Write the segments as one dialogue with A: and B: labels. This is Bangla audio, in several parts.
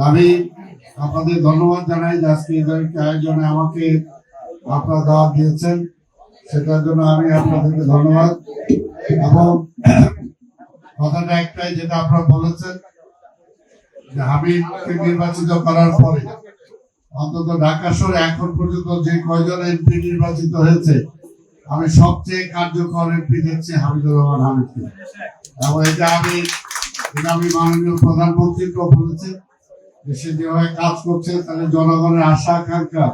A: আমি আপনাদের ধন্যবাদ জানাই যে আজকে এই আয়োজনে আমাকে আপনারা দাওয়াত দিয়েছেন, সেটার জন্য আমি আপনাদেরকে ধন্যবাদ। এবং কথাটা একটাই, যেটা আপনারা বলেছেন যে হামিদকে নির্বাচিত করার পরে অন্তত ঢাকা শহরে এখন পর্যন্ত যে কয়জন এমপি নির্বাচিত হয়েছে, আমি সবচেয়ে কার্যকর এমপি দেখছি হামিদুর রহমান হামিদকে। এবং এটা আমি মাননীয় প্রধানমন্ত্রীকেও বলেছি, দেশে যেভাবে কাজ করছে তাহলে জনগণের আশা আকাঙ্ক্ষা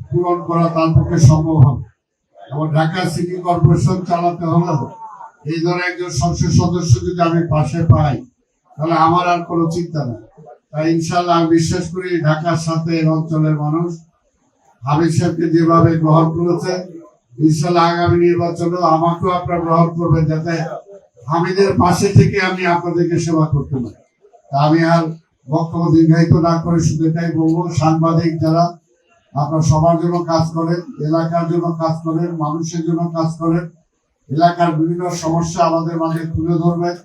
A: পূরণ করা তার পক্ষে সম্ভব হবে। এবং ঢাকা সিটি কর্পোরেশন চালাতে হলেও এই ধরনের একজন সংসদ সদস্য যদি আমি পাশে পাই, তাহলে আমার আর কোনো চিন্তা নেই। তাই ইনশাল্লাহ আমি বিশ্বাস করি ঢাকার সাথে এর অঞ্চলের মানুষ হামিদ সাহেবকে যেভাবে গ্রহণ করেছে, ইনশাল্লাহ আগামী নির্বাচনেও আমাকেও আপনারা গ্রহণ করবেন, যাতে হামিদের পাশে থেকে আমি আপনাদেরকে সেবা করতে পারি। আমি আর বক্তব্য দীর্ঘায়িত না করে শুধু এটাই বলবো, সাংবাদিক যারা আপনার সবার জন্য কাজ করেন, এলাকার জন্য কাজ করেন, মানুষের জন্য কাজ করেন, এলাকার বিভিন্ন সমস্যা আমাদের মাঝে তুলে ধরবেন,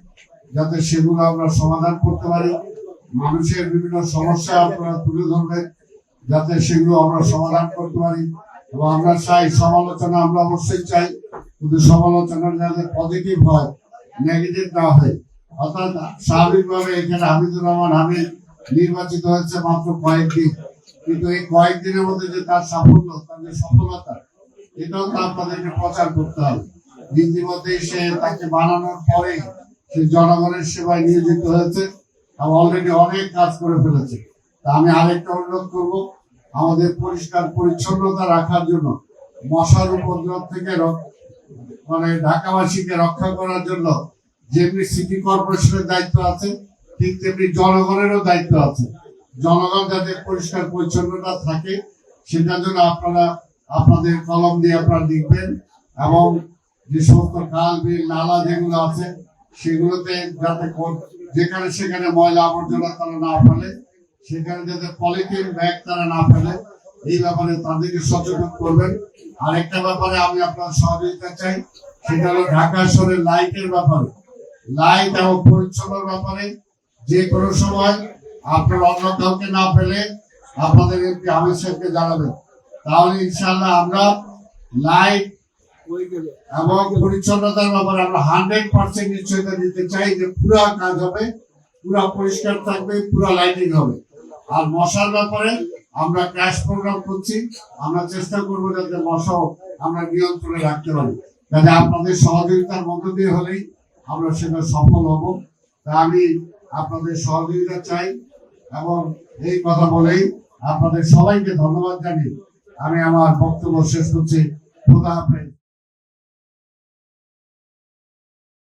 A: যাতে সেগুলো আমরা সমাধান করতে পারি। মানুষের বিভিন্ন সমস্যা আপনারা তুলে ধরবেন, যাতে সেগুলো আমরা সমাধান করতে পারি। এবং আমরা চাই সমালোচনা, আমরা অবশ্যই চাই, কিন্তু সমালোচনা যাতে পজিটিভ হয়, নেগেটিভ না হয়। অর্থাৎ স্বাভাবিকভাবে এখানে হামিদুর রহমান হামিদ নির্বাচিত হয়েছে মাত্র কয়েকদিন, কিন্তু এই কয়েকদিনের মধ্যে যে তার সাফল্য, তার যে সফলতা, এটাও তো আপনাদেরকে প্রচার করতে হবে। ইতিমধ্যে সে তাকে বানানোর পরে সে জনগণের সেবায় নিয়োজিত হয়েছে এবং অলরেডি অনেক কাজ করে ফেলেছে। তা আমি আরেকটা অনুরোধ করব, আমাদের পরিষ্কার পরিচ্ছন্নতা রাখার জন্য, মশার উপদ্রব থেকে ঢাকাবাসীকে রক্ষা করার জন্য যেমনি সিটি কর্পোরেশনের দায়িত্ব আছে, ঠিক তেমনি জনগণেরও দায়িত্ব আছে। জনগণ যাতে পরিষ্কার পরিচ্ছন্নতা থাকে, সেটার জন্য আপনারা আপনাদের কলম দিয়ে আপনারা লিখবেন, এবং যে সমস্ত খাল বিল নালা যেগুলো আছে সেগুলোতে যাতে যেখানে সেখানে ময়লা আবর্জনা তারা না ফেলে, সেখানে যাতে পলিথিন ব্যাগ তারা না ফেলে, এই ব্যাপারে তাদেরকে সচেতন করবেন। আরেকটা ব্যাপারে আমি আপনার সহযোগিতা চাই, সেটা হলো ঢাকা শহরের লাইটের ব্যাপারে, লাইট এবং পরিচ্ছন্নতার ব্যাপারে যে কোনো সময় আপনার অন্য কাউকে না পেলে আপনাদের এমপি হামিদ সাহেবকে জানাবেন। তাহলে ইনশাআল্লাহ আমরা লাইট এবং পরিচ্ছন্নতার ব্যাপারে আমরা 100% নিশ্চয়তা দিতে চাই যে পুরো কাজ হবে, পুরো পরিষ্কার থাকবে, পুরো লাইটিং হবে। আর মশার ব্যাপারে আমরা ক্র্যাশ প্রোগ্রাম করছি, আমরা চেষ্টা করবো যাতে মশাও আমরা নিয়ন্ত্রণে রাখতে পারি। যাতে আপনাদের সহযোগিতার মধ্য দিয়ে হলেই আমরা সেটা সফল হব। তা আমি আপনাদের সহযোগিতা চাই, এবং এই কথা বলেই আপনাদের সবাইকে ধন্যবাদ জানিয়ে আমি আমার বক্তব্য শেষ করছি। খোদা হাফেজ।